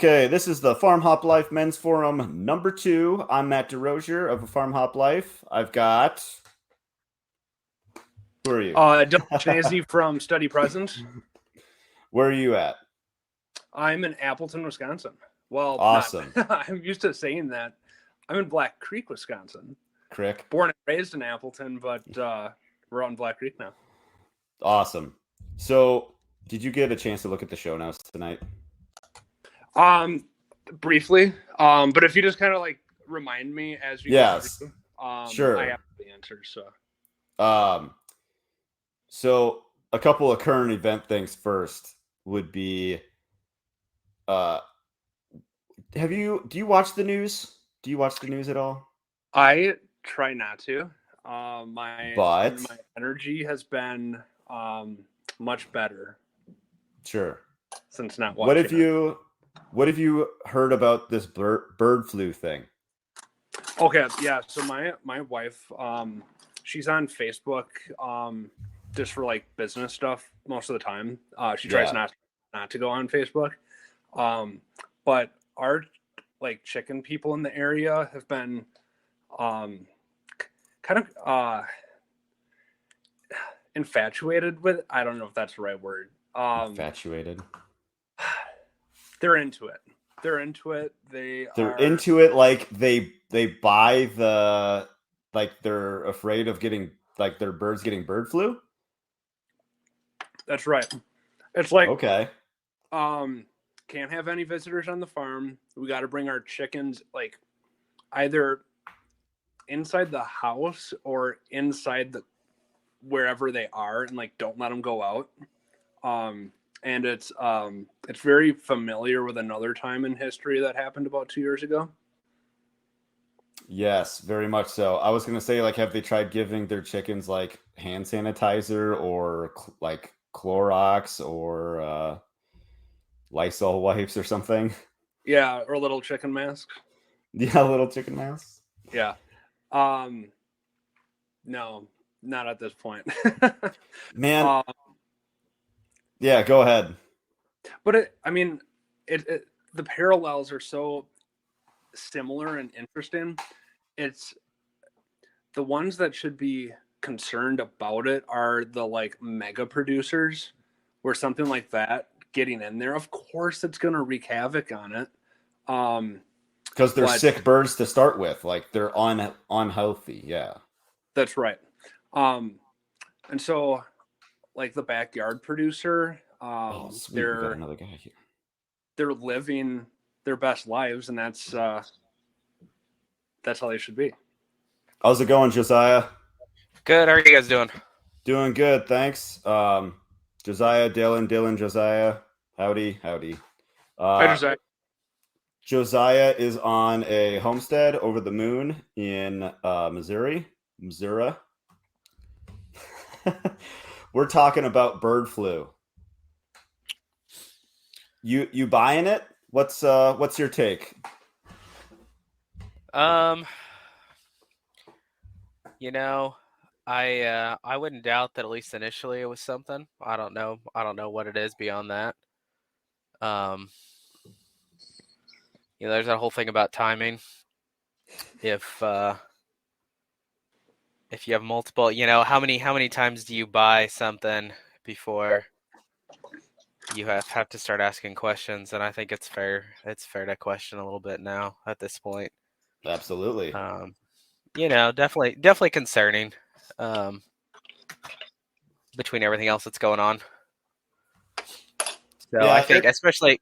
Okay, this is the Farm Hop Life Men's Forum number 2. I'm Matt Derosier of Farm Hop Life. I've got. Who are you? Schnese from Study Present. Where are you at? I'm in Appleton, Wisconsin. Well, Awesome. not. I'm used to saying that. I'm in Black Creek, Wisconsin. Crick. Born and raised in Appleton, but we're out in Black Creek now. Awesome. So, did you get a chance to look at the show notes tonight? Briefly. But if you just kind of like remind me as you go through, sure. I have the answers. So a couple of current event things first would be do you watch the news? Do you watch the news at all? I try not to. My energy has been much better. Sure. Since not watching. What have you heard about this bird flu thing? Okay, yeah. So my wife, she's on Facebook, just for like business stuff most of the time. She tries not to go on Facebook. But our like chicken people in the area have been kind of infatuated with. I don't know if that's the right word. Infatuated. They're into it. They're into it. Like they buy the, like they're afraid of getting, like their birds getting bird flu. That's right. It's like, okay. Can't have any visitors on the farm. We got to bring our chickens like either inside the house or inside the wherever they are, and like don't let them go out. And it's very familiar with another time in history that happened about 2 years ago. Yes, very much so. I was going to say, like, have they tried giving their chickens like hand sanitizer or like Clorox or Lysol wipes or something? Yeah, or little chicken masks. Yeah, little chicken masks. Yeah. No, not at this point. Man. Yeah, go ahead. But the parallels are so similar and interesting. It's the ones that should be concerned about it are the like mega producers, where something like that getting in there, of course it's going to wreak havoc on it. Because they're sick birds to start with, like they're unhealthy. Yeah, that's right. And so like the backyard producer, sweet, we got another guy here. They're living their best lives, and that's how they should be. How's it going, Josiah? Good. How are you guys doing? Doing good, thanks. Josiah, Dylan, Josiah. Howdy. Hi, Josiah. Josiah is on a homestead over the moon in Missouri. We're talking about bird flu. You buying it? What's your take? I wouldn't doubt that at least initially it was something. I don't know what it is beyond that. There's that whole thing about timing. If you have multiple, how many times do you buy something before you have to start asking questions? And I think it's fair to question a little bit now at this point. Absolutely. Definitely concerning. Between everything else that's going on. So yeah, I think especially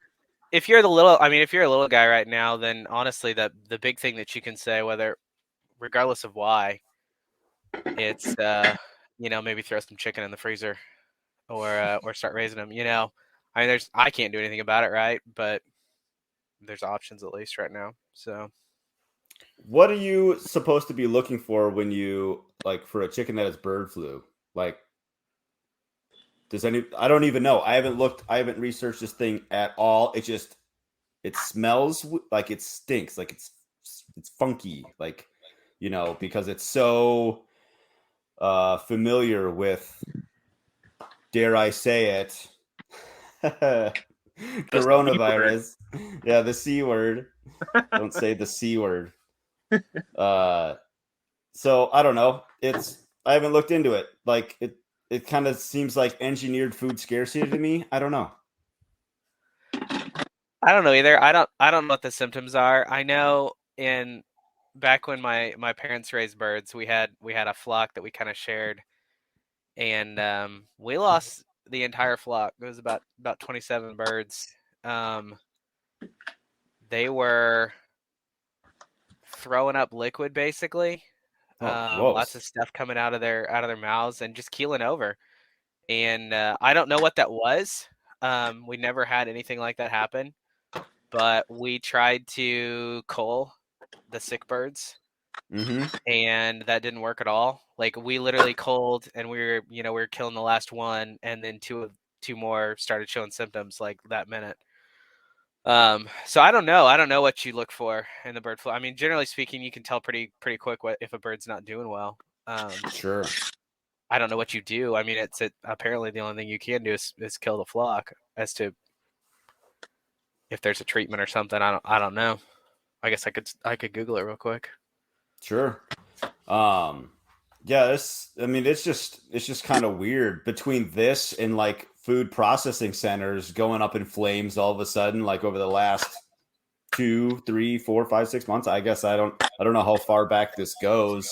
if you're a little guy right now, then honestly the big thing that you can say, regardless of why, it's maybe throw some chicken in the freezer or start raising them. I can't do anything about it, right? But there's options at least right now. So what are you supposed to be looking for when you for a chicken that has bird flu? Like, I don't even know. I haven't researched this thing at all. It smells like it stinks, like it's funky, like, because it's so familiar with, dare I say it, Coronavirus. Yeah, the C word. Don't say the C word. So I don't know. I haven't looked into it. Like it kind of seems like engineered food scarcity to me. I don't know. I don't know either. I don't know what the symptoms are. I know in back when my parents raised birds, we had a flock that we kind of shared, and we lost the entire flock. It was about 27 birds. Um, they were throwing up liquid basically. Oh, Lots gross. of stuff coming out of their mouths and just keeling over. And I don't know what that was. We never had anything like that happen, but we tried to cull the sick birds, Mm-hmm. and that didn't work at all. Like we literally culled, and we were killing the last one, and then two more started showing symptoms like that minute. So I don't know. I don't know what you look for in the bird flu. I mean, generally speaking, you can tell pretty quick if a bird's not doing well. Sure. I don't know what you do. I mean, apparently the only thing you can do is kill the flock. As to if there's a treatment or something, I don't know. I guess I could Google it real quick. Sure. Yeah, it's just kind of weird between this and like food processing centers going up in flames all of a sudden, like over the last 2, 3, 4, 5, 6 months. I guess I don't know how far back this goes,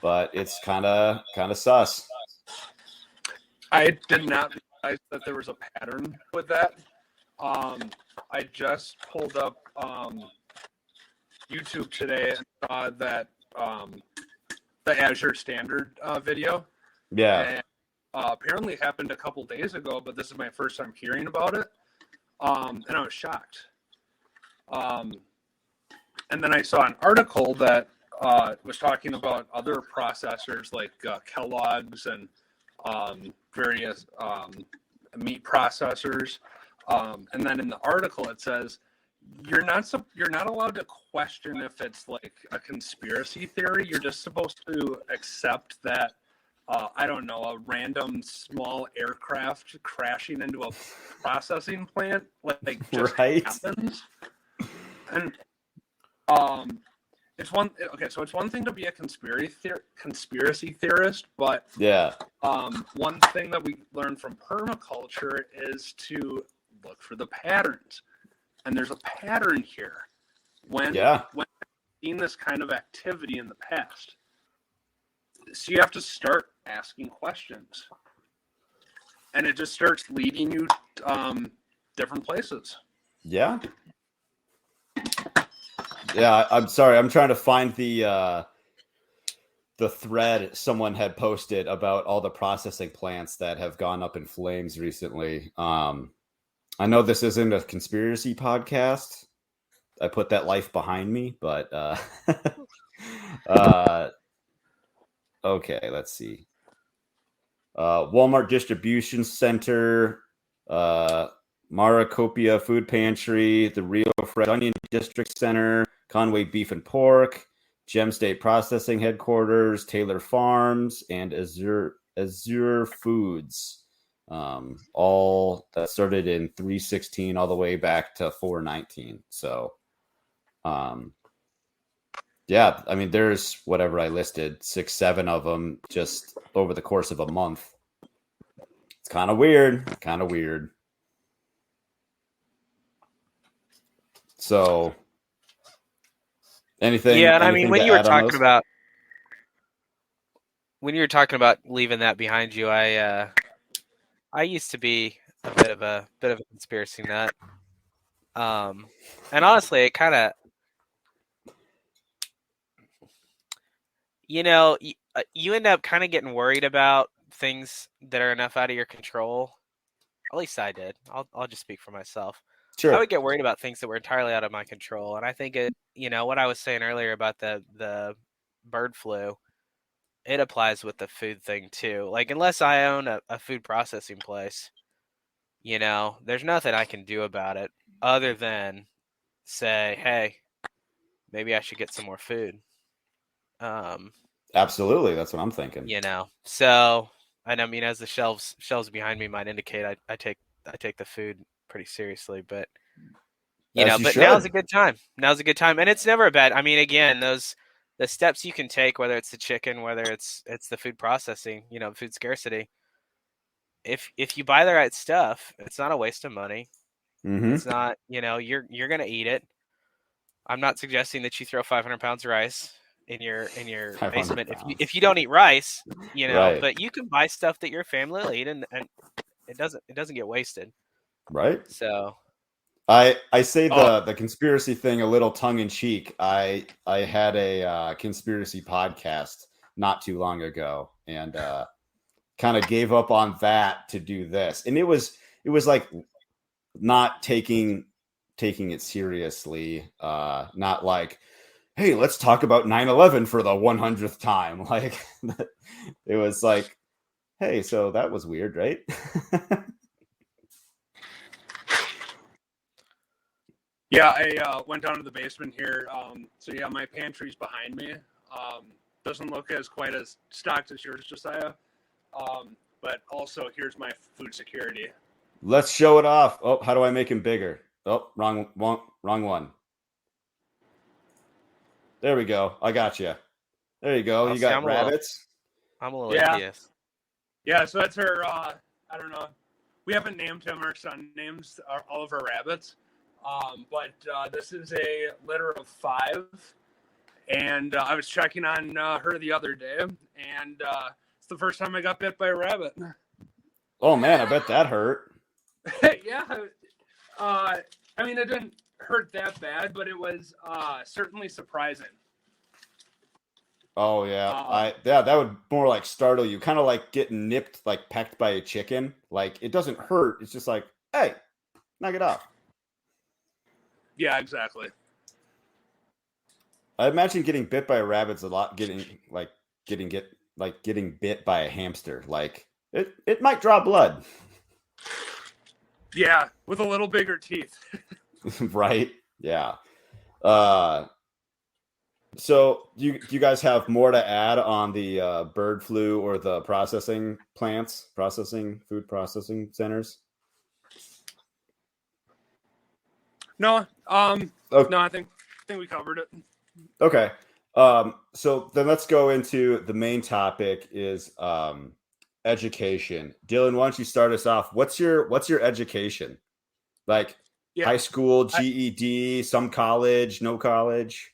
but it's kind of sus. I did not realize that there was a pattern with that. I just pulled up YouTube today and saw that the Azure Standard video, Yeah. and apparently it happened a couple days ago, but this is my first time hearing about it, and I was shocked. And then I saw an article that was talking about other processors like Kellogg's and various meat processors. And then in the article it says you're not allowed to question if it's like a conspiracy theory. You're just supposed to accept that I don't know, a random small aircraft crashing into a processing plant like just Right. happens. And it's one thing to be a conspiracy theorist, but Yeah. one thing that we learned from permaculture is to look for the patterns. And there's a pattern here when I've seen this kind of activity in the past. So you have to start asking questions, and it just starts leading you different places. Yeah. Yeah, I'm sorry. I'm trying to find the thread someone had posted about all the processing plants that have gone up in flames recently. I know this isn't a conspiracy podcast. I put that life behind me, but okay, let's see. Walmart Distribution Center, Maracopia Food Pantry, the Rio Fresh Onion District Center, Conway Beef and Pork, Gem State Processing Headquarters, Taylor Farms, and Azure Foods. All that started in 316 all the way back to 419. So, yeah, I mean, there's whatever I listed, 6, 7 of them just over the course of a month. It's kind of weird. So, anything? Yeah, and I mean Anything to add on those? when you were talking about leaving that behind you, I used to be a bit of a conspiracy nut. And honestly, it kind of, you end up kind of getting worried about things that are enough out of your control. At least I did. I'll just speak for myself. Sure. I would get worried about things that were entirely out of my control, and I think what I was saying earlier about the bird flu, it applies with the food thing too. Like, unless I own a food processing place, there's nothing I can do about it other than say, hey, maybe I should get some more food. Absolutely, that's what I'm thinking. So, and I mean, as the shelves behind me might indicate, I take the food pretty seriously. But As you but now's a should. good time. Now's a good time, and it's never a bad. I mean, again, the steps you can take, whether it's the chicken, whether it's the food processing, food scarcity. If you buy the right stuff, it's not a waste of money. Mm-hmm. It's not, you're gonna eat it. I'm not suggesting that you throw 500 pounds of rice in your 500 basement pounds. if you don't eat rice, Right. But you can buy stuff that your family will eat, and it doesn't get wasted. Right. So I say Oh. the conspiracy thing a little tongue in cheek. I had a conspiracy podcast not too long ago, and kind of gave up on that to do this, and it was like not taking it seriously. Not like, hey, let's talk about 9/11 for the 100th time. Like, it was like, hey, so that was weird, right? Yeah, I went down to the basement here. So yeah, my pantry's behind me. Doesn't look as quite as stocked as yours, Josiah. But also here's my food security. Let's show it off. Oh, how do I make him bigger? Oh, wrong one. There we go. I got you. There you go. You got rabbits. I'm a little envious. Yeah, so that's her. I don't know. We haven't named him. Our son names all of our rabbits. But this is a litter of 5. And I was checking on her the other day, and it's the first time I got bit by a rabbit. Oh, man, I bet that hurt. Yeah. I mean, it didn't hurt that bad, but it was certainly surprising. Oh, yeah. That would more like startle you. Kind of like getting nipped, like pecked by a chicken. Like, it doesn't hurt. It's just like, hey, knock it off. Yeah, exactly. I imagine getting bit by a rabbit's a lot getting bit by a hamster. Like, it might draw blood. Yeah, with a little bigger teeth. Right? Yeah. So you guys have more to add on the bird flu or the processing food processing centers? No, Okay. no, I think we covered it. Okay. So then let's go into the main topic is education. Dylan, why don't you start us off? What's your education? Like high school, GED, some college, no college?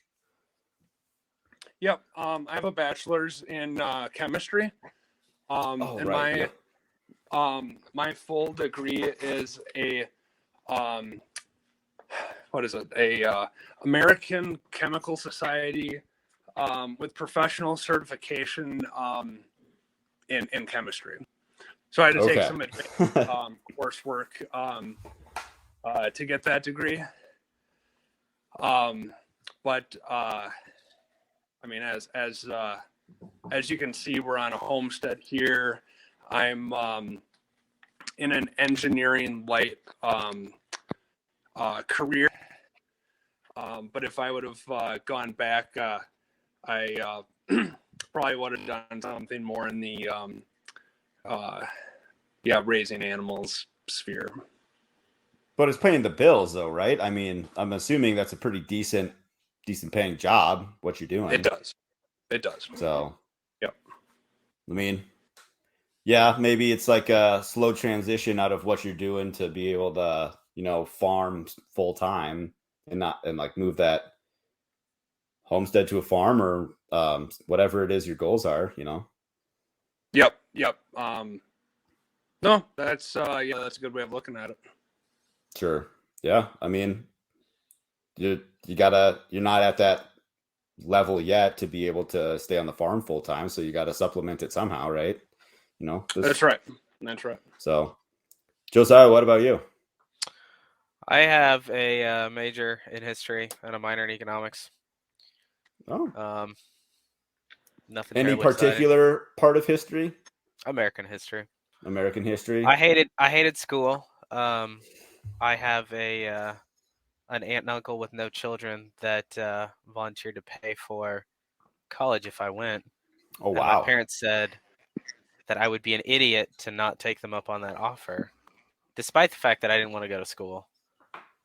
Yep. I have a bachelor's in chemistry. And right. my full degree is a what is it? A American Chemical Society with professional certification in chemistry. So I had to take some advanced coursework to get that degree. But I mean, as you can see, we're on a homestead here. I'm in an engineering light career. But if I would have gone back, I probably would have done something more in the raising animals sphere. But it's paying the bills, though, right? I mean, I'm assuming that's a pretty decent paying job, what you're doing. It does. So, yep. I mean, yeah, maybe it's like a slow transition out of what you're doing to be able to, farm full time and like move that homestead to a farm or whatever it is your goals are, Yep. No, that's that's a good way of looking at it. Sure. Yeah. I mean, you're not at that level yet to be able to stay on the farm full time. So you got to supplement it somehow, right? That's right. So Josiah, what about you? I have a major in history and a minor in economics. Oh. Nothing. Any particular exciting. Part of history? American history. I hated school. I have an aunt and uncle with no children that volunteered to pay for college if I went. Oh, wow. And my parents said that I would be an idiot to not take them up on that offer. despite the fact that I didn't want to go to school.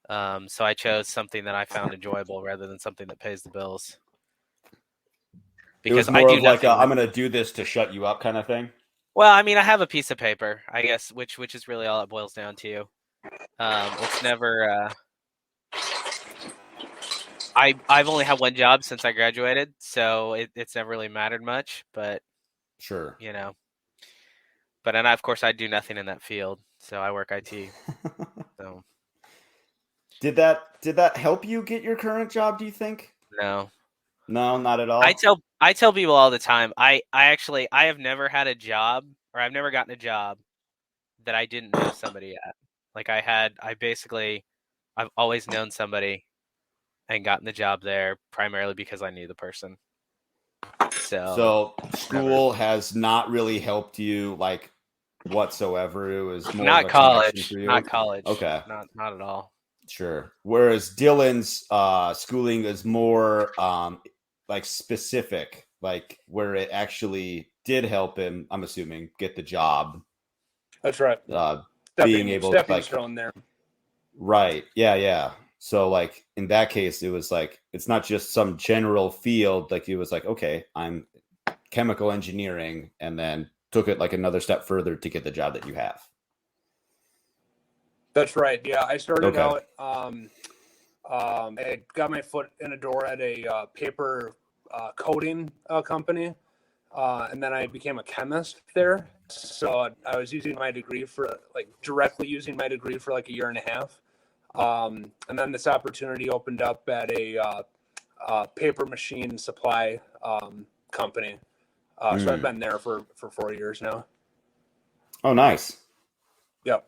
So I chose something that I found enjoyable rather than something that pays the bills. It was Because I more do of like, nothing. I'm going to do this to shut you up kind of thing. Well, I mean, I have a piece of paper, I guess, which is really all it boils down to. It's never. I've only had one job since I graduated, so it's never really mattered much. But Sure. you know, but and of course I do nothing in that field, so I work IT. So Did that help you get your current job, do you think? no, No, not at all. I tell people all the time. I have never had a job, or I've never gotten a job that I didn't know somebody at. Like I've always known somebody and gotten the job there primarily because I knew the person. So school has not really helped you like whatsoever. It was more not of a college, connection for you. not college. Okay. Not at all. Sure. Whereas Dylan's schooling is more like specific, like where it actually did help him, I'm assuming, get the job. That's right. Being able to like stone there. Right. Yeah. So like in that case, it was like it's not just some general field. Like it was like, okay, I'm chemical engineering, and then took it like another step further to get the job that you have. That's right. Yeah, I started Okay. out. I got my foot in a door at a paper coating company, and then I became a chemist there. So I was using my degree directly using my degree for like a year and a half. And then this opportunity opened up at a paper machine supply company. So I've been there for 4 years now. Oh, nice. Yep.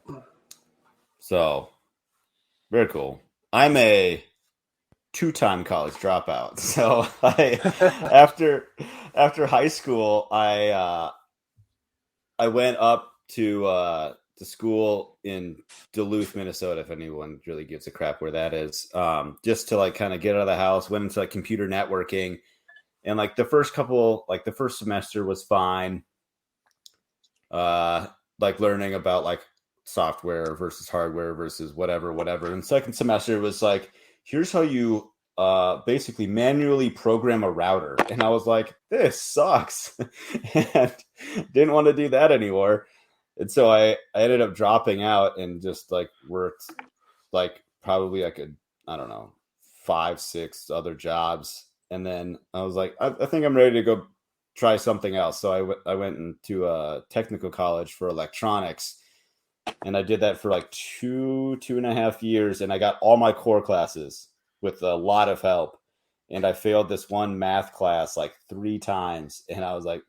So very cool. I'm a 2-time college dropout. So after high school, I went up to school in Duluth, Minnesota, if anyone really gives a crap where that is, just to like kind of get out of the house. Went into like computer networking, and like the first semester was fine, like learning about like software versus hardware versus whatever. And second semester was like, here's how you basically manually program a router, and I was like, this sucks, and didn't want to do that anymore. And so I ended up dropping out and just like worked like probably like I don't know, 5-6 other jobs. And then I was like, I think I'm ready to go try something else. So I went into a technical college for electronics, and I did that for like 2.5 years. And I got all my core classes with a lot of help. And I failed this one math class like 3 times. And I was like,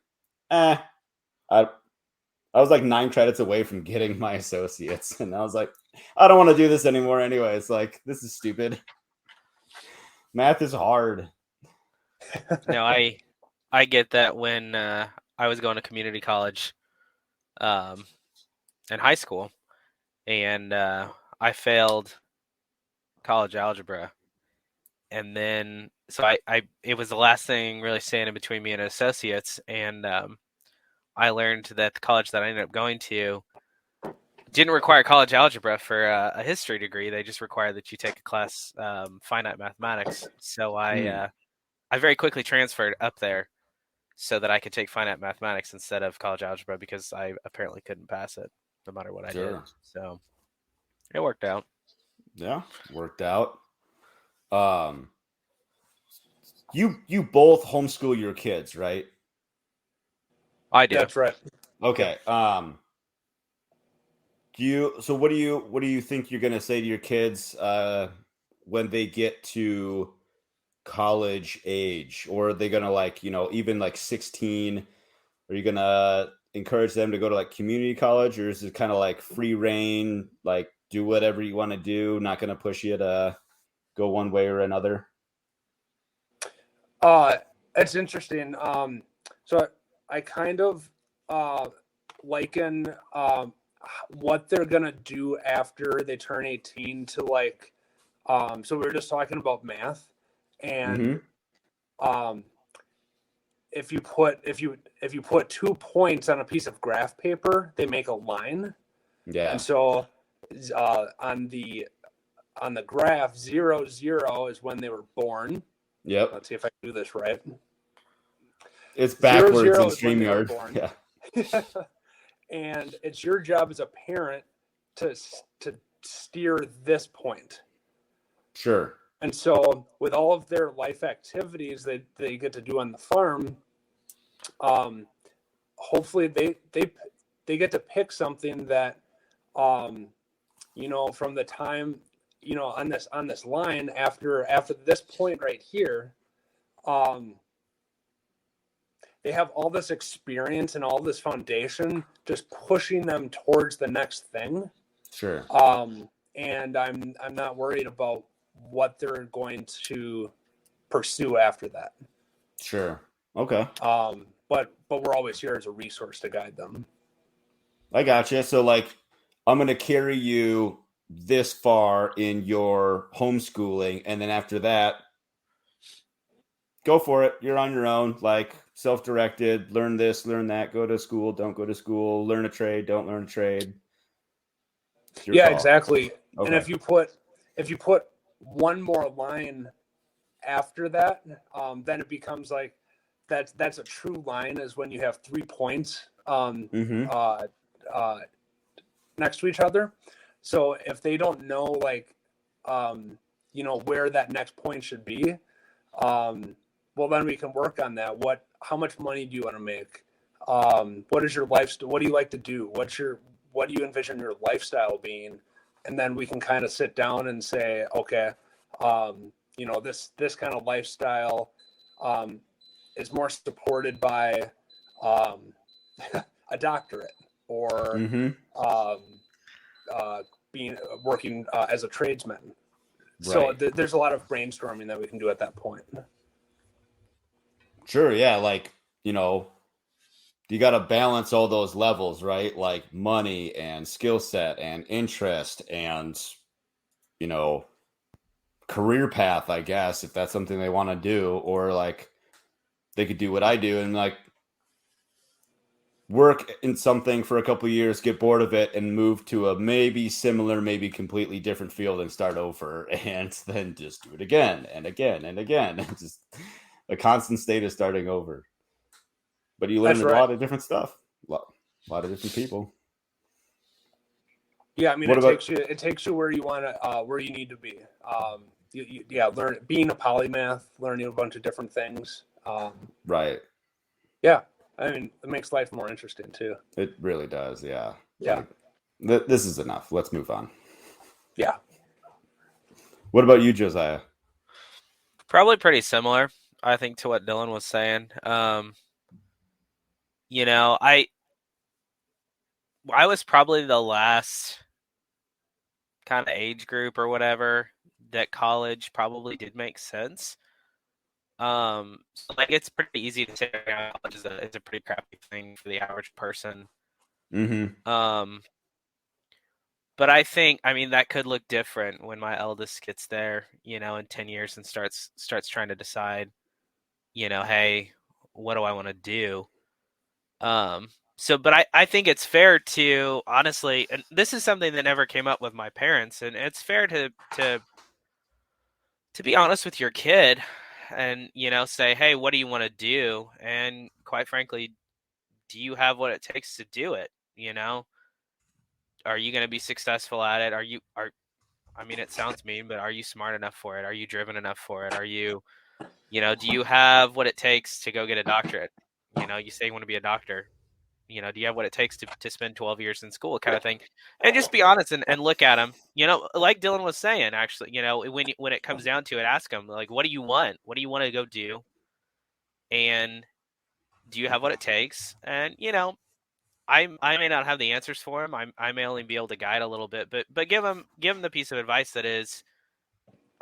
I was like 9 credits away from getting my associates, and I was like, I don't want to do this anymore anyway. It's like, this is stupid. Math is hard. No, I get that. When I was going to community college in high school, and I failed college algebra, and then so I it was the last thing really standing between me and associates, and I learned that the college that I ended up going to didn't require college algebra for a history degree. They just required that you take a class, finite mathematics. So I very quickly transferred up there so that I could take finite mathematics instead of college algebra, because I apparently couldn't pass it no matter what I did. So it worked out. Yeah, worked out. You both homeschool your kids, right? I do. That's right. Okay. What do you think you're gonna say to your kids when they get to college age? Or are they gonna like, even like 16? Are you gonna encourage them to go to like community college, or is it kind of like free reign, like do whatever you want to do, not gonna push you to go one way or another? It's interesting. So I kind of liken what they're gonna do after they turn 18 to like. So we were just talking about math, and if you put 2 points on a piece of graph paper, they make a line. Yeah. And so On the graph, 0, 0 is when they were born. Yep. Let's see if I can do this right. It's backwards 0, 0 in is when they were StreamYard. born. Yeah. And it's your job as a parent to steer this point. Sure. And so with all of their life activities that they get to do on the farm, hopefully they get to pick something that, you know, from the time, you know, on this line after this point right here, they have all this experience and all this foundation just pushing them towards the next thing. Sure. And I'm not worried about what they're going to pursue after that. Sure. Okay. But we're always here as a resource to guide them. I gotcha. So like, I'm going to carry you this far in your homeschooling, and then after that, go for it. You're on your own, like self-directed, learn this, learn that, go to school, don't go to school, learn a trade, don't learn a trade. Yeah, call. Exactly. Okay. And if you put one more line after that, then it becomes like that's a true line, is when you have 3 points next to each other. So if they don't know, like, you know, where that next point should be, well, then we can work on that. How much money do you want to make? What is your lifestyle? What do you like to do? What do you envision your lifestyle being? And then we can kind of sit down and say, okay, you know, this kind of lifestyle is more supported by a doctorate or working as a tradesman. Right. So there's a lot of brainstorming that we can do at that point. Sure, yeah, like, you know, you got to balance all those levels, right? Like money and skill set and interest and, you know, career path, I guess, if that's something they want to do. Or like they could do what I do and like work in something for a couple of years, get bored of it, and move to a maybe similar, maybe completely different field and start over, and then just do it again and again and again. It's just a constant state of starting over. But you learn a lot of different stuff, a lot of different people. Yeah, I mean, it takes you where you want to, where you need to be. Learn being a polymath, learning a bunch of different things. Right. Yeah, I mean, it makes life more interesting too. It really does. Yeah. Yeah. Like, this is enough. Let's move on. Yeah. What about you, Josiah? Probably pretty similar, I think, to what Dylan was saying. You know, I was probably the last kind of age group or whatever that college probably did make sense. So like it's pretty easy to say college is a pretty crappy thing for the average person. But I think, I mean, that could look different when my eldest gets there, you know, in 10 years and starts trying to decide, you know, hey, what do I want to do? So, but I think it's fair to, honestly, and this is something that never came up with my parents, and it's fair to be honest with your kid and, you know, say, hey, what do you want to do? And quite frankly, do you have what it takes to do it? You know, are you going to be successful at it? I mean, it sounds mean, but are you smart enough for it? Are you driven enough for it? Are you, you know, do you have what it takes to go get a doctorate? You know, you say you want to be a doctor. You know, do you have what it takes to spend 12 years in school, kind of thing? And just be honest and look at them. You know, like Dylan was saying, actually, you know, when it comes down to it, ask them, like, what do you want? What do you want to go do? And do you have what it takes? And, you know, I may not have the answers for him. I may only be able to guide a little bit, but give him the piece of advice that is,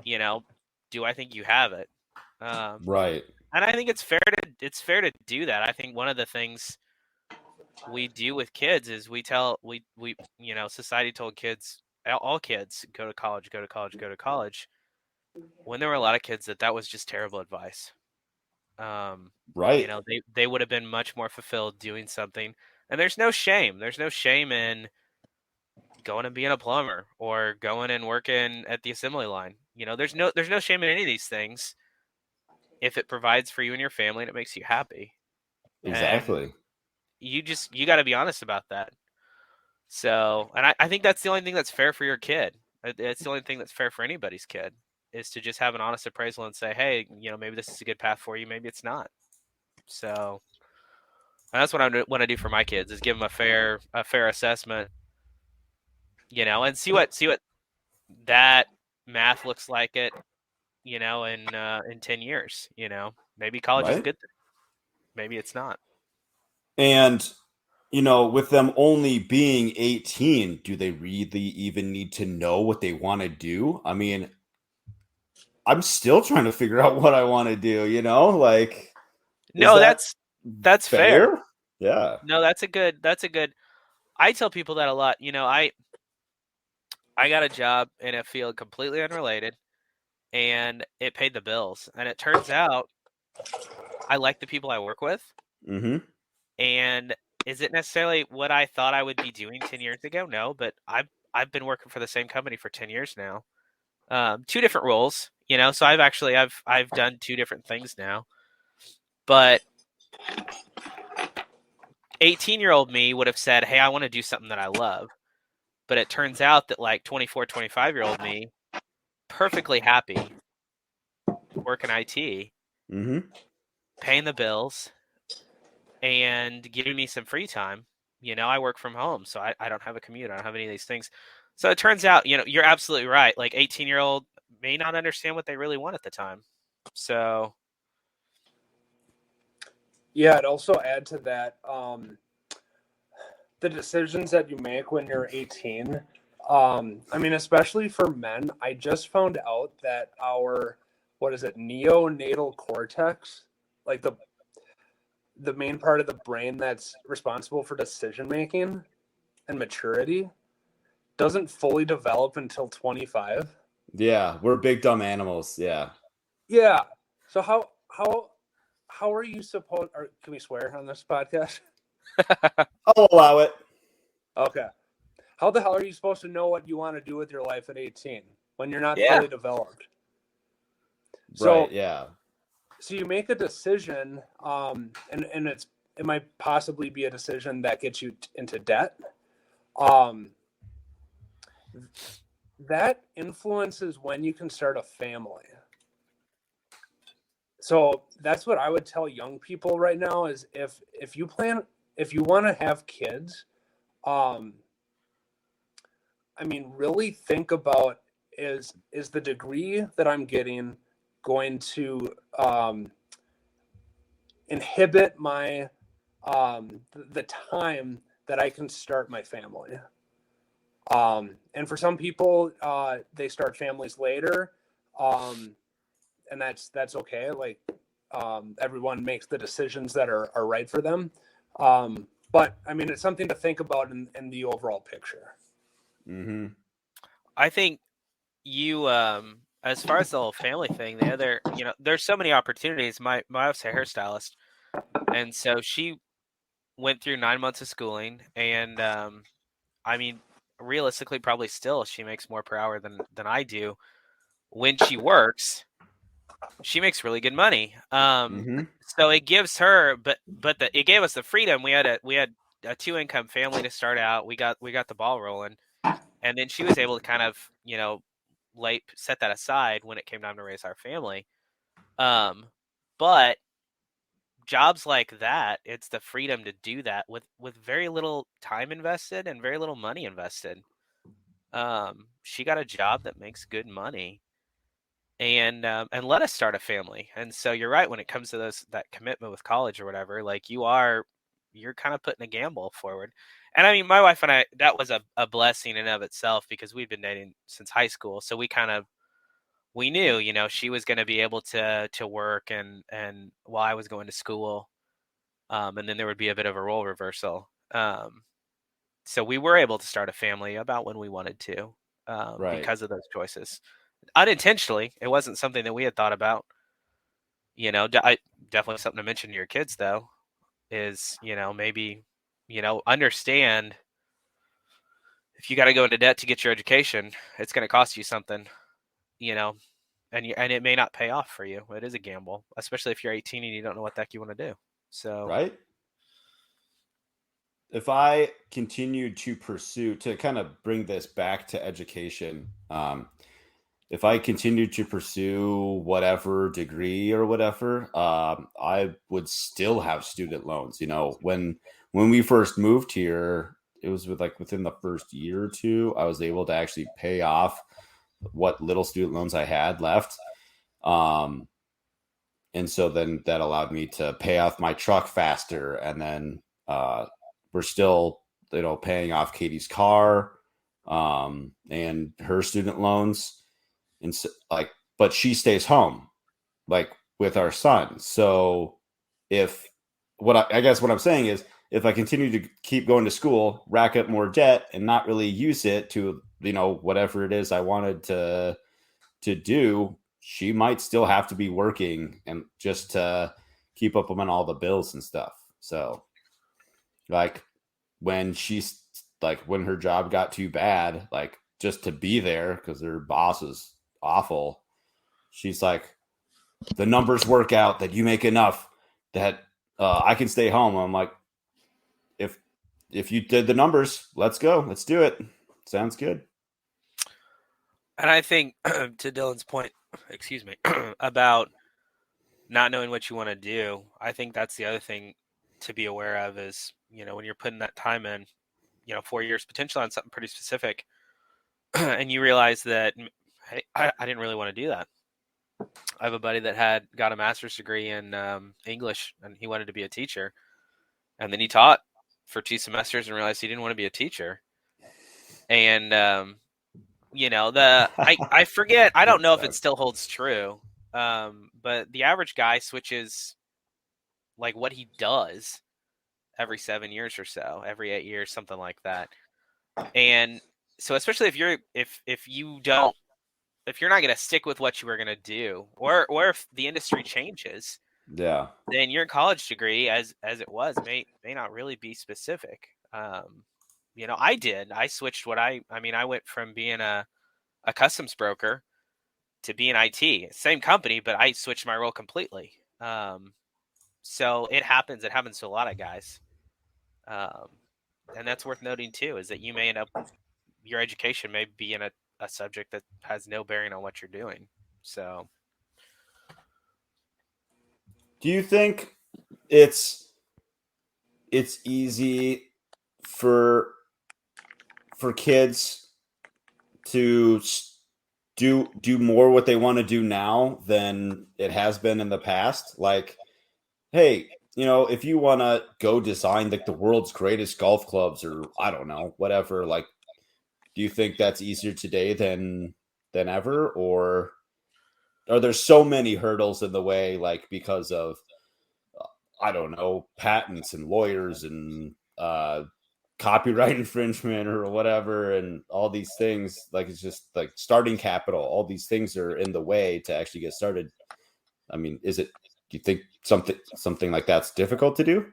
you know, do I think you have it? Right. And I think it's fair to do that. I think one of the things we do with kids is we you know, society told kids, all kids, go to college, go to college, go to college, when there were a lot of kids that was just terrible advice. Right. You know, they would have been much more fulfilled doing something. And there's no shame in, going and being a plumber or going and working at the assembly line. There's no shame in any of these things if it provides for you and your family and it makes you happy. And Exactly. you got to be honest about that. So, and I think that's the only thing that's fair for your kid. It's the only thing that's fair for anybody's kid is to just have an honest appraisal and say, hey, maybe this is a good path for you. Maybe it's not. So that's what I want to do for my kids is give them a fair assessment, and see what that math looks like in 10 years. Maybe college is a Right. good thing. Maybe it's not. And with them only being 18, do they really even need to know what they want to do? I mean, I'm still trying to figure out what I want to do, like, is No, that that's fair. fair? Yeah. No, that's a good. I tell people that a lot. I got a job in a field completely unrelated, and it paid the bills. And it turns out I like the people I work with. Mm-hmm. And is it necessarily what I thought I would be doing 10 years ago? No, but I've been working for the same company for 10 years now. 2 different roles, so I've done 2 different things now. But 18-year-old me would have said, "Hey, I want to do something that I love." But it turns out that like 24, 25-year-old me, perfectly happy working IT, Mm-hmm. paying the bills, and giving me some free time. I work from home, so I don't have a commute. I don't have any of these things. So it turns out, you're absolutely right. Like 18-year-old may not understand what they really want at the time. So Yeah, I'd also add to that the decisions that you make when you're 18. I mean, especially for men, I just found out that our, what is it, neonatal cortex, like the main part of the brain that's responsible for decision making and maturity, doesn't fully develop until 25. Yeah, we're big dumb animals. Yeah. Yeah. So how are you supposed? Or can we swear on this podcast? I'll allow it. Okay. How the hell are you supposed to know what you want to do with your life at 18 when you're not Yeah. fully developed? Right. So Yeah. so you make a decision, and it might possibly be a decision that gets you into debt. Um, that influences when you can start a family. So that's what I would tell young people right now is if you want to have kids, um, I mean, really think about is the degree that I'm getting going to inhibit my the time that I can start my family. And for some people, they start families later, and that's okay. Like everyone makes the decisions that are right for them. But I mean, it's something to think about in the overall picture. Mm-hmm. I think you, as far as the whole family thing, the other, there's so many opportunities. My wife's a hairstylist, and so she went through 9 months of schooling, and I mean, realistically, probably still she makes more per hour than I do. When she works, she makes really good money. Mm-hmm. So it gives her, it gave us the freedom. We had a 2 income family to start out. We got the ball rolling, and then she was able to kind of set that aside when it came time to raise our family. But jobs like that, it's the freedom to do that with very little time invested and very little money invested. She got a job that makes good money, and let us start a family. And so you're right when it comes to that commitment with college or whatever. Like you're kind of putting a gamble forward. And I mean, my wife and I, that was a blessing in and of itself because we'd been dating since high school, so we knew, she was going to be able to work and while I was going to school, and then there would be a bit of a role reversal. So we were able to start a family about when we wanted to, Right. because of those choices. Unintentionally, it wasn't something that we had thought about. Definitely something to mention to your kids though is maybe understand if you got to go into debt to get your education, it's going to cost you something, and it may not pay off for you. It is a gamble, especially if you're 18 and you don't know what the heck you want to do. So, right. If I continued to pursue, to kind of bring this back to education, if I continued to pursue whatever degree or whatever, I would still have student loans. When we first moved here, it was within the first year or two, I was able to actually pay off what little student loans I had left. And so then that allowed me to pay off my truck faster. And then we're still, paying off Katie's car and her student loans. And so, but she stays home, with our son. So I guess what I'm saying is, if I continue to keep going to school, rack up more debt, and not really use it to, whatever it is I wanted to do, she might still have to be working and just to keep up on all the bills and stuff. So, when when her job got too bad, just to be there because her boss is awful, she's like, the numbers work out that you make enough that I can stay home. I'm like, if you did the numbers, let's go. Let's do it. Sounds good. and I think to Dylan's point, excuse me, about not knowing what you want to do, I think that's the other thing to be aware of is, when you're putting that time in, 4 years potentially on something pretty specific, and you realize that, hey, I didn't really want to do that. I have a buddy that got a master's degree in English, and he wanted to be a teacher. And then he taught for 2 semesters and realized he didn't want to be a teacher. And, I forget, I don't know if it still holds true, but the average guy switches what he does every 7 years or so, every 8 years, something like that. And so especially if you're not going to stick with what you were going to do, or if the industry changes, yeah, then your college degree, as it was, may not really be specific. I switched I went from being a customs broker to being IT, same company, but I switched my role completely. So it happens to a lot of guys. And that's worth noting too, is that you may end up, your education may be in a subject that has no bearing on what you're doing. So, do you think it's easy for kids to do more what they want to do now than it has been in the past? Hey, if you want to go design the world's greatest golf clubs, or I don't know, whatever, do you think that's easier today than ever? Or are there so many hurdles in the way, because of, I don't know, patents and lawyers and copyright infringement or whatever, and all these things, it's just starting capital, all these things are in the way to actually get started? I mean, do you think something like that's difficult to do?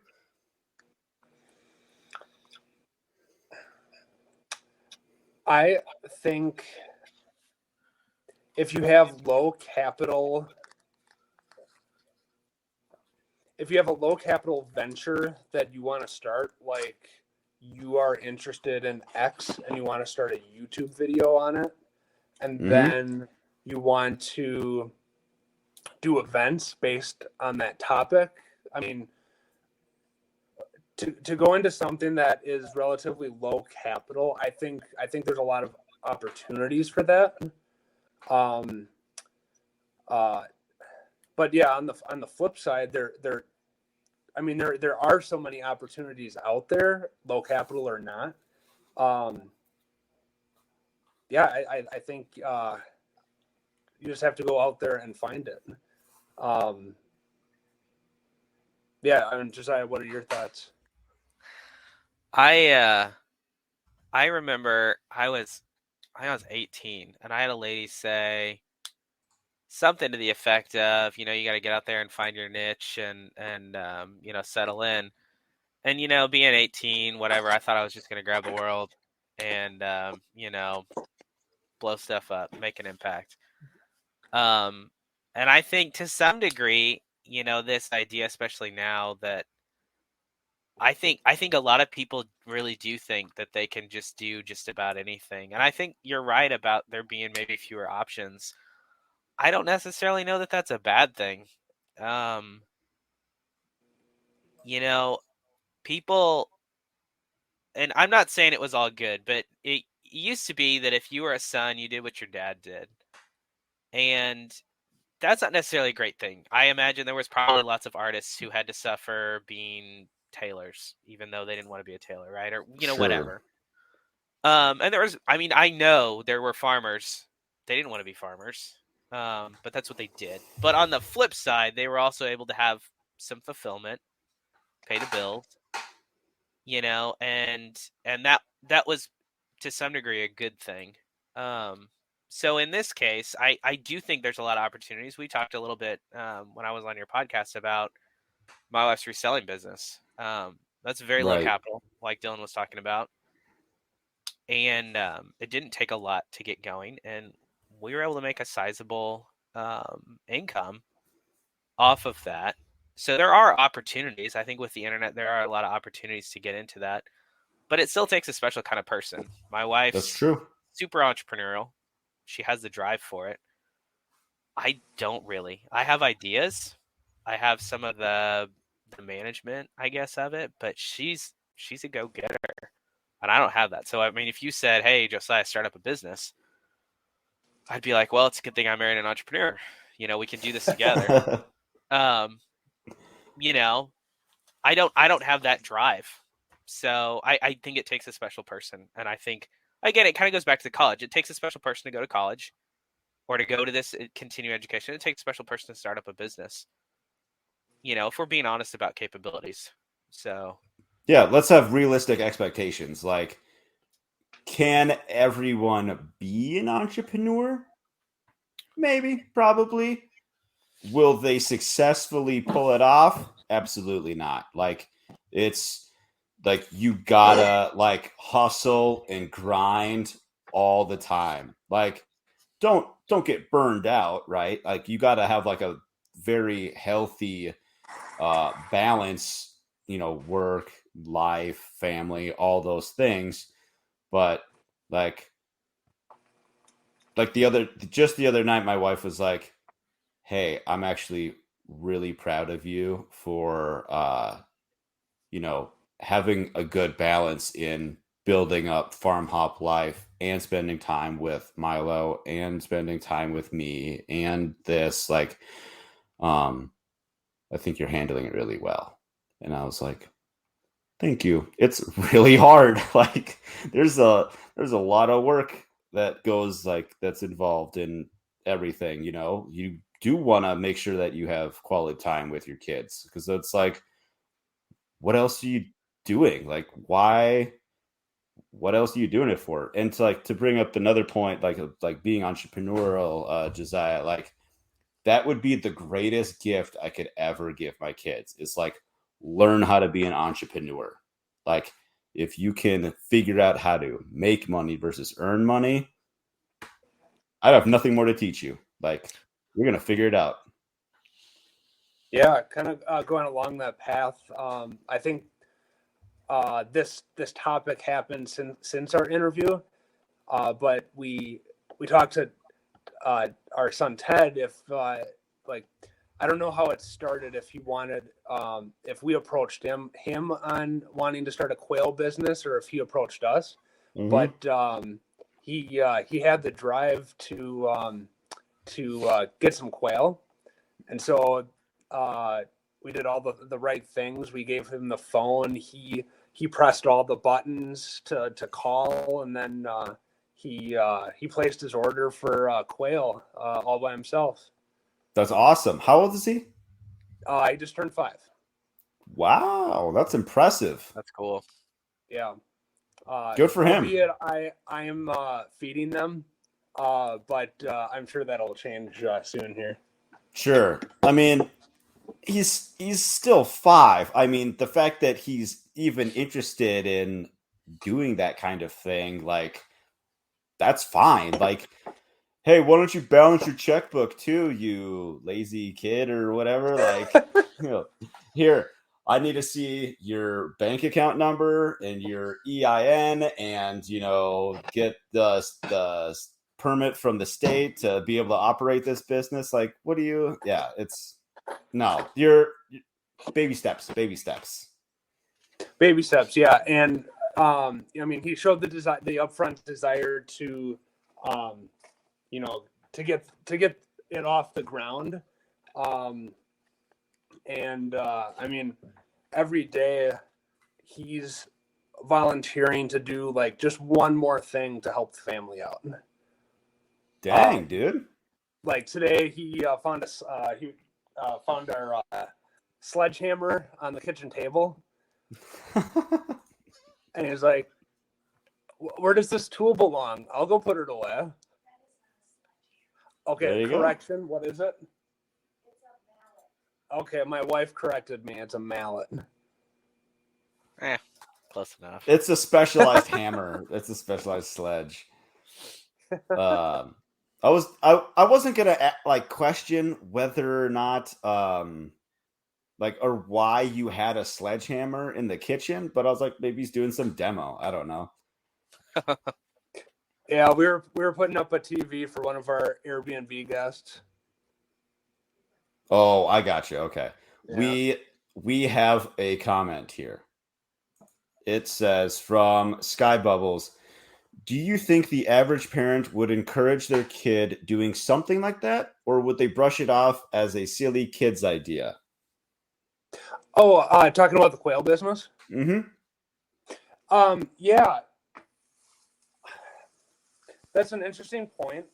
I think if you have low capital, if you have a low capital venture that you want to start, you are interested in X and you want to start a YouTube video on it, and then you want to do events based on that topic. I mean, to go into something that is relatively low capital, I think there's a lot of opportunities for that. But yeah, on the flip side, there are so many opportunities out there, low capital or not. Yeah, I think you just have to go out there and find it. Yeah, Josiah, what are your thoughts? I remember I was 18, and I had a lady say something to the effect of, you got to get out there and find your niche and settle in. And being 18, whatever, I thought I was just going to grab the world. and blow stuff up, make an impact. And I think to some degree, this idea, especially now, that I think a lot of people really do think that they can just do just about anything. And I think you're right about there being maybe fewer options. I don't necessarily know that that's a bad thing. Um, people, and I'm not saying it was all good, but it used to be that if you were a son, you did what your dad did. And that's not necessarily a great thing. I imagine there was probably lots of artists who had to suffer being tailors, even though they didn't want to be a tailor, right? Or Sure. whatever. And there was, I know there were farmers. They didn't want to be farmers, but that's what they did. But on the flip side, they were also able to have some fulfillment, pay the bills, and that was to some degree a good thing. So in this case, I do think there's a lot of opportunities. We talked a little bit when I was on your podcast about my wife's reselling business. That's very low Right. capital, like Dylan was talking about. And it didn't take a lot to get going. And we were able to make a sizable income off of that. So there are opportunities. I think with the internet, there are a lot of opportunities to get into that. But it still takes a special kind of person. My wife's That's true. super entrepreneurial. She has the drive for it. I don't really. I have ideas. I have some of the management, I guess, of it, but she's a go-getter. And I don't have that. So I mean, if you said, "Hey, Josiah, start up a business," I'd be like, "Well, it's a good thing I married an entrepreneur. We can do this together." I don't have that drive. So I think it takes a special person. And I think, again, it kind of goes back to college. It takes a special person to go to college or to go to this continuing education. It takes a special person to start up a business, if we're being honest about capabilities. So yeah, let's have realistic expectations. Like, can everyone be an entrepreneur? Maybe, probably. Will they successfully pull it off? Absolutely not. Like, it's like you gotta like hustle and grind all the time. Like, don't get burned out, right? Like, you gotta have like a very healthy balance, work, life, family, all those things. But like the other night, my wife was like, "Hey, I'm actually really proud of you for having a good balance in building up farm hop life and spending time with Milo and spending time with me and this like I think you're handling it really well." And I was like, "Thank you. It's really hard. Like there's a lot of work that goes like that's involved in everything, You do want to make sure that you have quality time with your kids because it's like what else are you doing? Like why what else are you doing it for?" And to bring up another point like being entrepreneurial, Josiah, like that would be the greatest gift I could ever give my kids. Is like learn how to be an entrepreneur. Like if you can figure out how to make money versus earn money, I have nothing more to teach you. Like you're gonna figure it out. Yeah, kind of going along that path. I think this topic happened since our interview, but we talked to our son Ted. If like, I don't know how it started. If he wanted, if we approached him on wanting to start a quail business, or if he approached us. Mm-hmm. But he had the drive to get some quail, and so we did all the right things. We gave him the phone. He pressed all the buttons to call, and then he placed his order for quail all by himself. That's awesome. How old is he? I just turned 5. Wow, that's impressive. that's cool. Yeah. Good for him. Albeit I am feeding them, but I'm sure that'll change soon here. Sure. I mean, he's still 5. I mean, the fact that he's even interested in doing that kind of thing, like that's fine. Like, hey, why don't you balance your checkbook too, you lazy kid or whatever? Like, here, I need to see your bank account number and your EIN and, get the permit from the state to be able to operate this business. Like, what do you, yeah, you're baby steps. Baby steps, yeah. And, he showed the upfront desire to, to get it off the ground. Every day he's volunteering to do like just one more thing to help the family out. Dang, dude. Like today he found our sledgehammer on the kitchen table. And he's like, where does this tool belong? I'll go put it away. Okay, correction. Go. What is it? Okay, my wife corrected me. It's a mallet. Close enough. It's a specialized hammer. It's a specialized sledge. I wasn't gonna question whether or not or why you had a sledgehammer in the kitchen, but I was like, maybe he's doing some demo. I don't know. Yeah, we were putting up a TV for one of our Airbnb guests. Oh, I got you. Okay. Yeah. We have a comment here. It says from Sky Bubbles, do you think the average parent would encourage their kid doing something like that, or would they brush it off as a silly kid's idea? Oh, talking about the quail business? Mm-hmm. Yeah. That's an interesting point.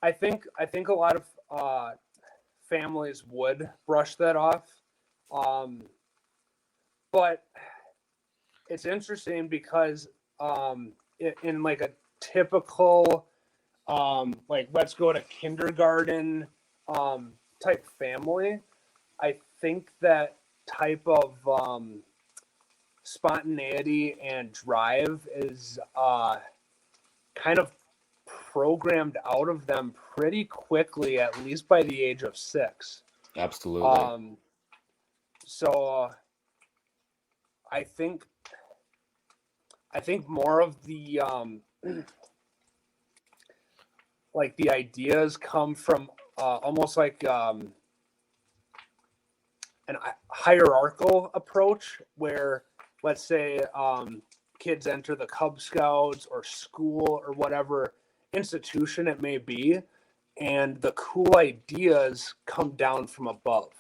I think a lot of families would brush that off. But it's interesting because in like a typical let's go to kindergarten type family, I think that type of spontaneity and drive is kind of programmed out of them pretty quickly, at least by the age of 6. Absolutely. So I think more of the the ideas come from almost like an hierarchical approach where, let's say, kids enter the Cub Scouts or school or whatever institution it may be, and the cool ideas come down from above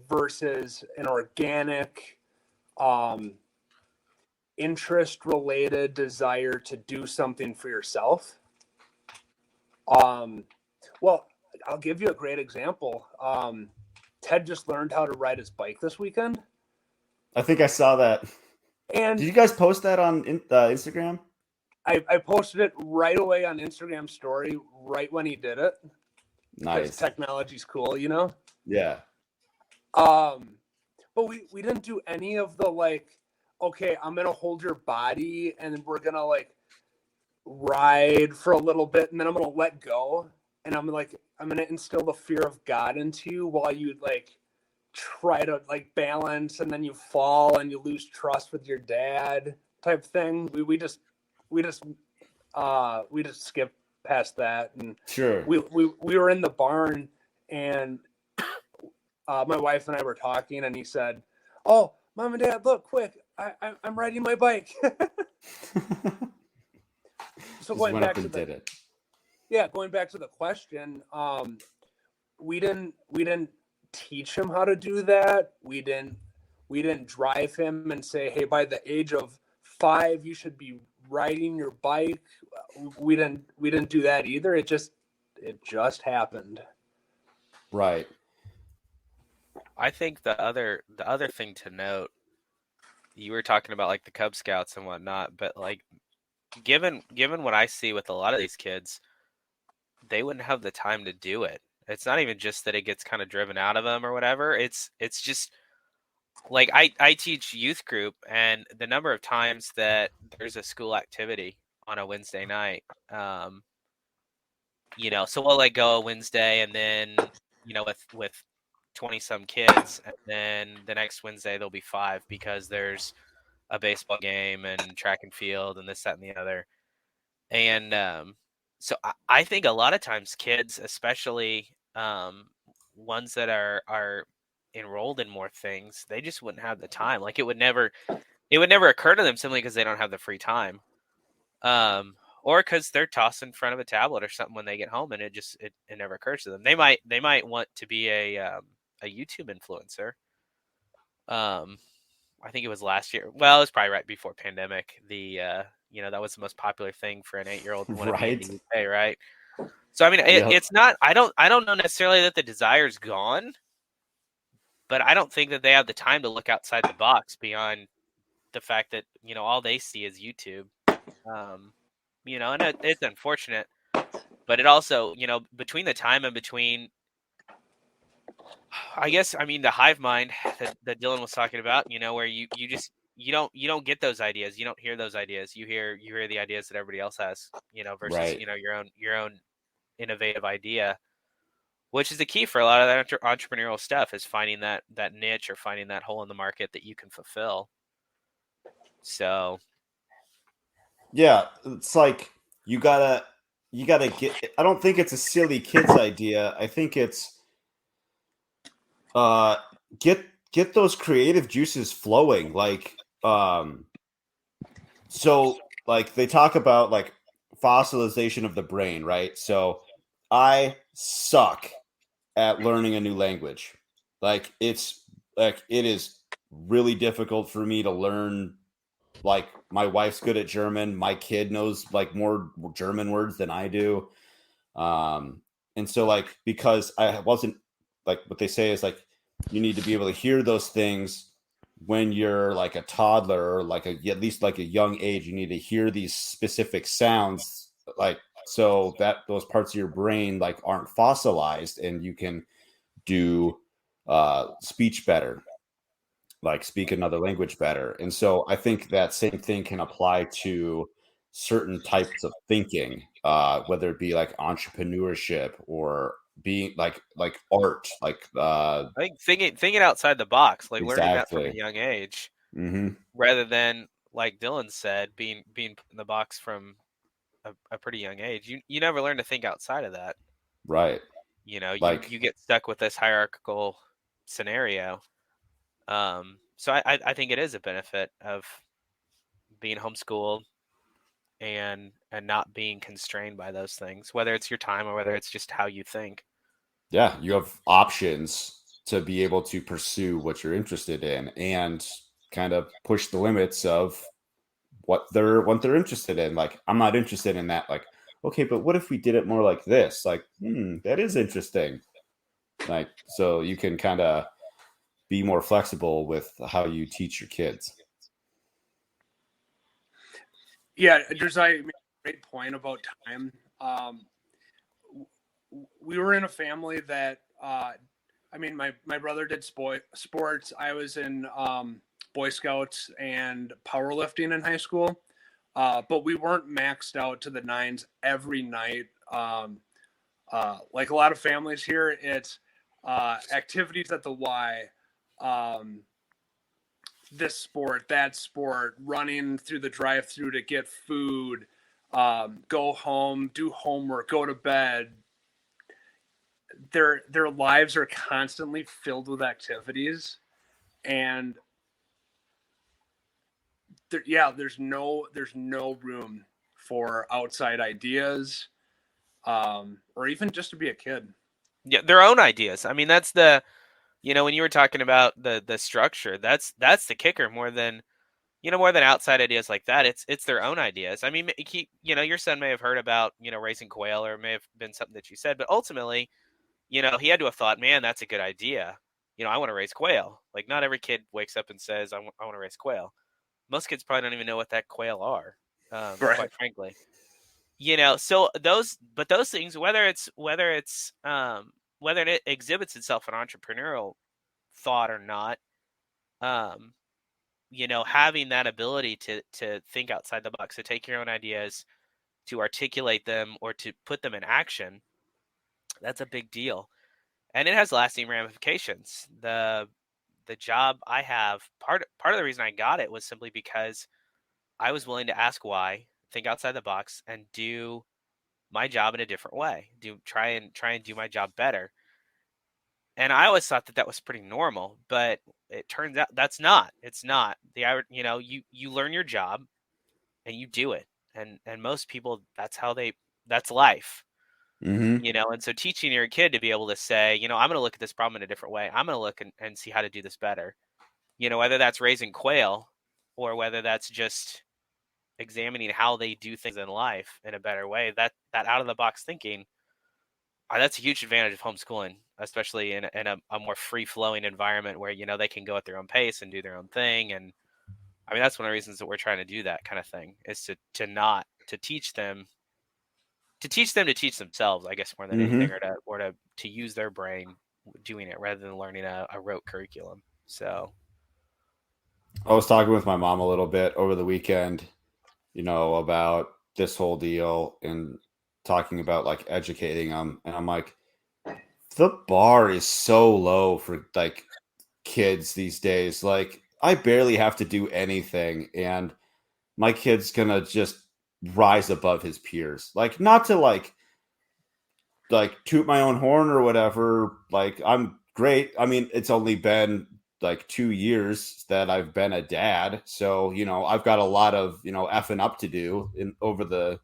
versus an organic interest-related desire to do something for yourself. Well, I'll give you a great example. Ted just learned how to ride his bike this weekend. I think I saw that. And did you guys post that on Instagram? I posted it right away on Instagram story right when he did it. Nice. Technology's cool, Yeah. But we didn't do any of the okay, I'm gonna hold your body and we're gonna ride for a little bit and then I'm gonna let go and I'm gonna instill the fear of God into you while you try to balance and then you fall and you lose trust with your dad type thing. We just skipped past that. And sure, we were in the barn and my wife and I were talking and he said, "Oh, Mom and Dad, look quick, I'm riding my bike." So going back to the question, we didn't teach him how to do that. We didn't drive him and say, "Hey, by the age of 5, you should be riding your bike." We didn't do that either. It just happened. Right. I think the other thing to note, you were talking about the Cub Scouts and whatnot, but given what I see with a lot of these kids, they wouldn't have the time to do it. It's not even just that it gets kind of driven out of them or whatever. It's just like I teach youth group, and the number of times that there's a school activity on a Wednesday night, so we'll like go a Wednesday, and then with 20 some kids, and then the next Wednesday there'll be 5 because there's a baseball game and track and field and this, that, and the other. And so I think a lot of times kids, especially ones that are enrolled in more things, they just wouldn't have the time. Like it would never occur to them simply because they don't have the free time. Or because they're tossed in front of a tablet or something when they get home, and it never occurs to them. They might want to be a YouTube influencer. I think it was last year. Well, it was probably right before pandemic. That was the most popular thing for an 8-year-old to want to be in the UK, right? So I mean, it's not. I don't know necessarily that the desire's gone, but I don't think that they have the time to look outside the box beyond the fact that all they see is YouTube. And it's unfortunate, but it also between the time and between, I guess, I mean, the hive mind that Dylan was talking about, where you don't get those ideas, you don't hear those ideas, you hear the ideas that everybody else has, versus Right. your own innovative idea, which is the key for a lot of that entrepreneurial stuff, is finding that niche or finding that hole in the market that you can fulfill. So yeah, it's like you gotta get. I don't think it's a silly kid's idea. I think it's get those creative juices flowing. Like so like they talk about like fossilization of the brain, right? So I suck at learning a new language. Like it is really difficult for me to learn. Like my wife's good at German. My kid knows like more German words than I do. And so like, because I wasn't, like, what they say is like, you need to be able to hear those things when you're like a toddler, or like at least like a young age. You need to hear these specific sounds, like, so that those parts of your brain like aren't fossilized, and you can do speech better, like speak another language better. And so I think that same thing can apply to certain types of thinking, whether it be like entrepreneurship or being like art, like I think thinking outside the box, like learning that from a exactly. young age, Mm-hmm. rather than, like Dylan said, being put in the box from a pretty young age. You never learn to think outside of that. Right. Like, You get stuck with this hierarchical scenario. So I think it is a benefit of being homeschooled and not being constrained by those things, whether it's your time or whether it's just how you think. yeah, you have options to be able to pursue what you're interested in and kind of push the limits of what they're interested in. Like, I'm not interested in that. Like, okay, but what if we did it more like this? Like, that is interesting. Like, so you can kind of be more flexible with how you teach your kids. Yeah, Josiah made a great point about time. We were in a family that, my brother did sports. I was in Boy Scouts and powerlifting in high school, but we weren't maxed out to the nines every night. Like a lot of families here, it's activities at the Y, this sport, that sport, running through the drive-through to get food, go home, do homework, go to bed. Their lives are constantly filled with activities, and there's no room for outside ideas, or even just to be a kid. Yeah, their own ideas. I mean, that's when you were talking about the structure, that's the kicker more than outside ideas like that. It's their own ideas. I mean, your son may have heard about raising quail, or it may have been something that you said, but ultimately, he had to have thought, man, that's a good idea. I want to raise quail. Like, not every kid wakes up and says, I want to raise quail. Most kids probably don't even know what that quail are. Right. quite frankly. So those things, whether it exhibits itself in entrepreneurial thought or not, having that ability to think outside the box, to take your own ideas, to articulate them, or to put them in action, that's a big deal. And it has lasting ramifications. The job I have, part of the reason I got it was simply because I was willing to ask why, think outside the box, and do my job in a different way. Try and do my job better. And I always thought that was pretty normal, but it turns out that's not. It's not. You learn your job and you do it. And most people, that's life. Mm-hmm. And so teaching your kid to be able to say, I'm going to look at this problem in a different way. I'm going to look and see how to do this better. Whether that's raising quail or whether that's just examining how they do things in life in a better way, that out of the box thinking, that's a huge advantage of homeschooling, especially in a more free flowing environment where, they can go at their own pace and do their own thing. And I mean, that's one of the reasons that we're trying to do that kind of thing, is to teach them to teach themselves, I guess, more than anything, Mm-hmm. or to use their brain doing it rather than learning a rote curriculum. So I was talking with my mom a little bit over the weekend, about this whole deal and talking about like educating them. And I'm like, the bar is so low for like kids these days. Like, I barely have to do anything, and my kid's gonna just rise above his peers. Like, not to like toot my own horn or whatever. Like, I'm great. I mean, it's only been like 2 years that I've been a dad, so I've got a lot of effing up to do in over the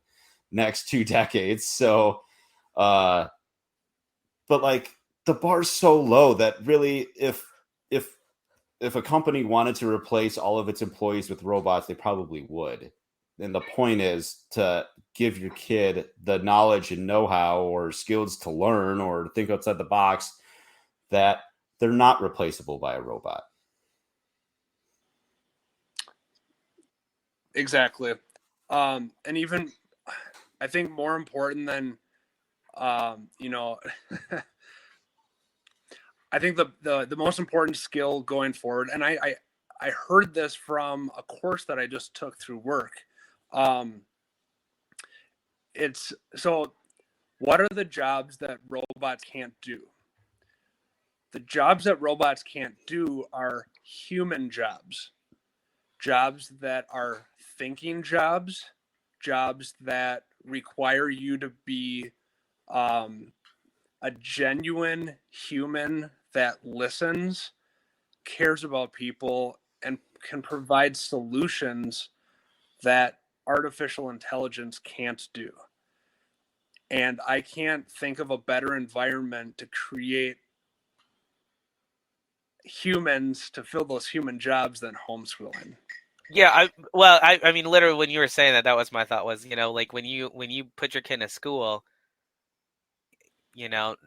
next 2 decades. So, uh, but like the bar's so low that really, if if a company wanted to replace all of its employees with robots, they probably would. And the point is to give your kid the knowledge and know-how or skills to learn or think outside the box, that they're not replaceable by a robot. Exactly. And even I think more important than you know I think the most important skill going forward, and I heard this from a course that I just took through work. Um, it's so what are the jobs that robots can't do? The jobs that robots can't do are human jobs, jobs that are thinking jobs, jobs that require you to be um, a genuine human that listens, cares about people, and can provide solutions that artificial intelligence can't do. And I can't think of a better environment to create humans to fill those human jobs than homeschooling. yeah, I mean, literally, when you were saying that was my thought, was, like when you put your kid in a school, not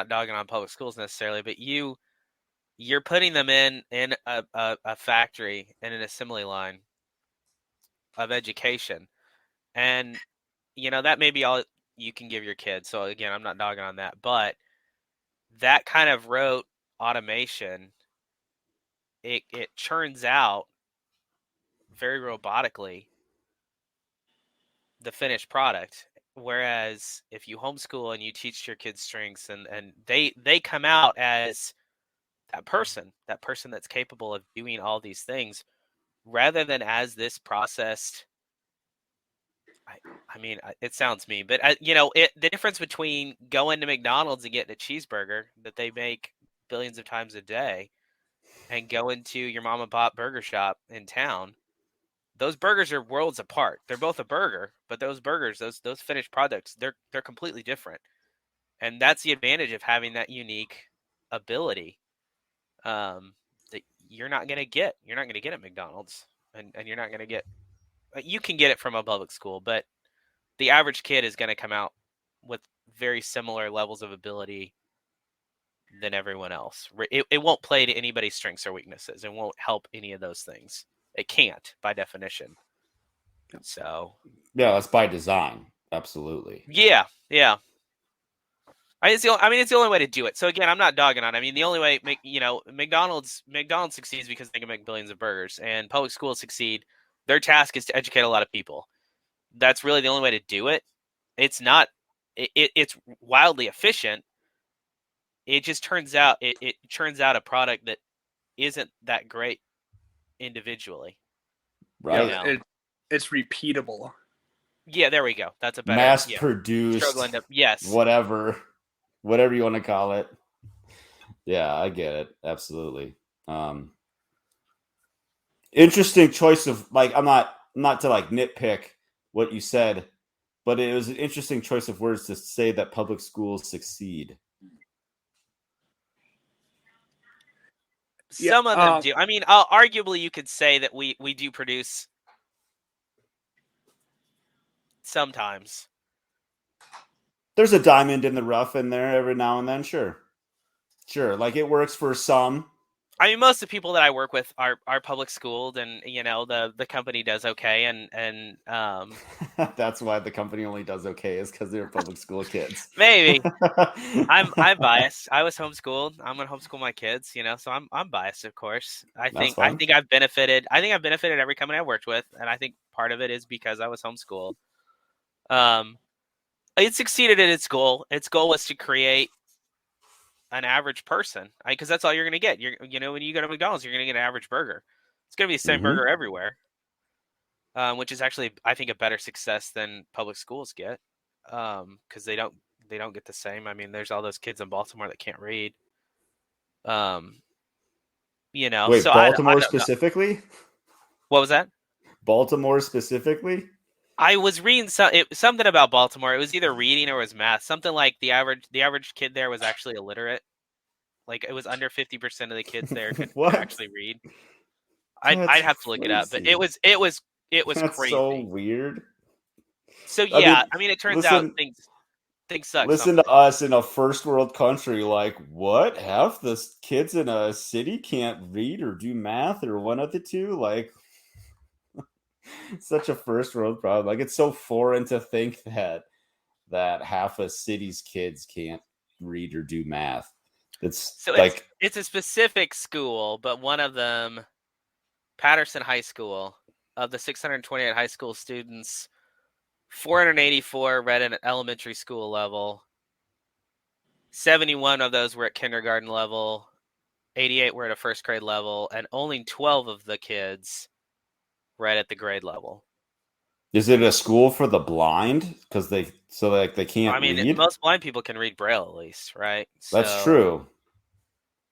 dogging on public schools necessarily, but you're putting them in a factory and an assembly line of education, and that may be all you can give your kids. So again, I'm not dogging on that, but that kind of rote automation, it churns out very robotically the finished product. Whereas if you homeschool and you teach your kids strengths, and they come out as that person that's capable of doing all these things, rather than as this processed. I mean, it sounds mean, but the difference between going to McDonald's and getting a cheeseburger that they make billions of times a day, and going to your mom and pop burger shop in town, those burgers are worlds apart. They're both a burger, but those burgers, those finished products, they're completely different. And that's the advantage of having that unique ability, that you're not gonna get. You're not gonna get at McDonald's, and you're not gonna get. You can get it from a public school, but the average kid is gonna come out with very similar levels of ability than everyone else. It won't play to anybody's strengths or weaknesses. It won't help any of those things. It can't, by definition. So Yeah, that's by design. Absolutely. yeah. It's the only way to do it. So again, I'm not dogging on. I mean, the only way, McDonald's succeeds because they can make billions of burgers, and public schools succeed. Their task is to educate a lot of people. That's really the only way to do it. It's not. It's wildly efficient. It just turns out it churns out a product that isn't that great individually. Right. Yeah, it's repeatable. Yeah, there we go. That's a better Mass produced. Struggling to yes. Whatever you want to call it. Yeah, I get it. Absolutely. Interesting choice of I'm not to nitpick what you said, but it was an interesting choice of words to say that public schools succeed. Some of them do. I mean, arguably you could say that we do produce sometimes. There's a diamond in the rough in there every now and then, sure. Like it works for some. I mean, most of the people that I work with are public schooled, and the company does okay, and that's why the company only does okay is because they're public school kids. Maybe I'm biased. I was homeschooled. I'm gonna homeschool my kids, so I'm biased, of course. I think I've benefited. I think I've benefited every company I've worked with, and I think part of it is because I was homeschooled. It succeeded in its goal. Its goal was to create an average person, because that's all you're going to get. When you go to McDonald's, you're going to get an average burger. It's going to be the same burger everywhere, which is actually, I think, a better success than public schools get, because they don't get the same. I mean, there's all those kids in Baltimore that can't read. Wait, so Baltimore specifically? What was that? Baltimore specifically? I was reading something about Baltimore. It was either reading or it was math. Something like the average kid there was actually illiterate. Like it was under 50% of the kids there could actually read. I'd have to look it up, but it was That's crazy. So weird. So yeah, I mean, it turns out things suck. Listen to us in a first world country. Like, what? Half the kids in a city can't read or do math or one of the two. Like, such a first world problem. Like, it's so foreign to think that half a city's kids can't read or do math. It's a specific school, but one of them, Patterson High School, of the 628 high school students, 484 read at elementary school level. 71 of those were at kindergarten level. 88 were at a first grade level, and only 12 of the kids read at the grade level. Is it a school for the blind? Because they can't. I mean, read? Most blind people can read Braille at least, right? That's true.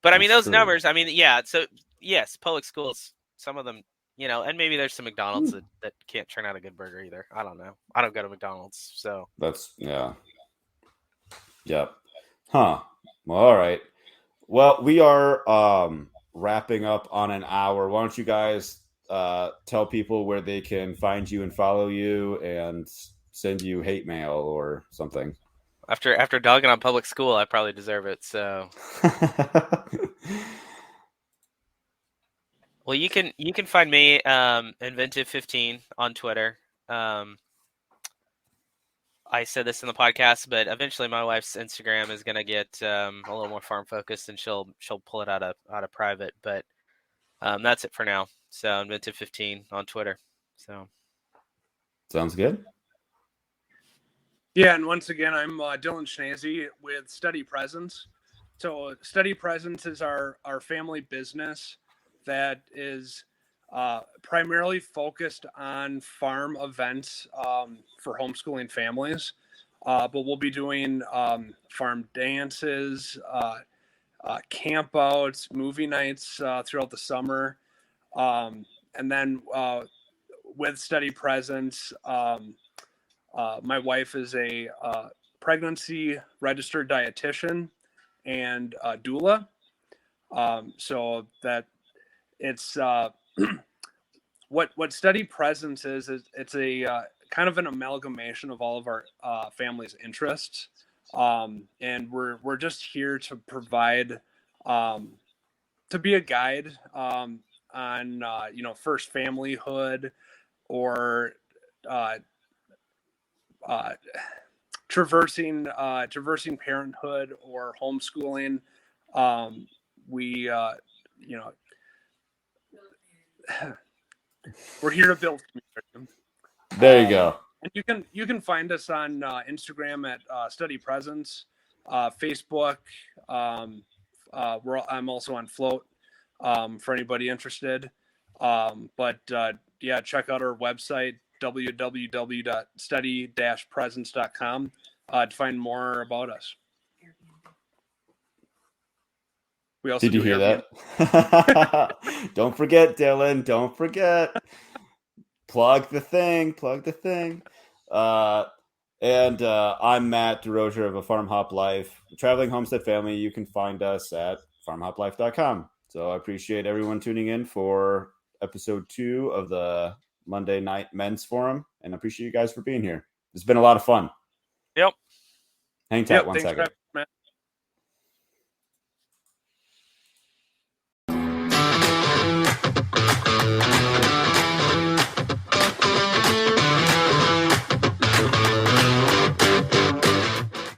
But I mean, those numbers. I mean, yeah. So yes, public schools. Some of them, and maybe there's some McDonald's that can't turn out a good burger either. I don't know. I don't go to McDonald's, so that's Yep. Huh. Well, all right. Well, we are wrapping up on an hour. Why don't you guys tell people where they can find you and follow you and send you hate mail or something? After dogging on public school, I probably deserve it. So, well, you can find me Inventive15 on Twitter. I said this in the podcast, but eventually my wife's Instagram is going to get a little more farm focused, and she'll pull it out of private. But that's it for now. So Inventive15 on Twitter. So sounds good. Yeah, and once again, I'm Dylan Schnese with Steady Presence. So Steady Presence is our family business that is primarily focused on farm events for homeschooling families. But we'll be doing farm dances, campouts, movie nights throughout the summer. And then with Steady Presence, my wife is a pregnancy registered dietitian and doula. So that it's what Steady Presence is it's a kind of an amalgamation of all of our family's interests. And we're just here to provide to be a guide on first familyhood, or traversing parenthood or homeschooling. We we're here to build community. There you go. And you can find us on Instagram at Study Presence, Facebook. I'm also on Float for anybody interested. But check out our website www.study-presence.com to find more about us. We also Did you hear that? Don't forget, Dylan. Don't forget. Plug the thing. And I'm Matt Derosier of A Farm Hop Life, Traveling Homestead Family. You can find us at farmhoplife.com. So I appreciate everyone tuning in for episode 2 of the Monday Night Men's Forum, and I appreciate you guys for being here. It's been a lot of fun. Yep. Hang tight one second.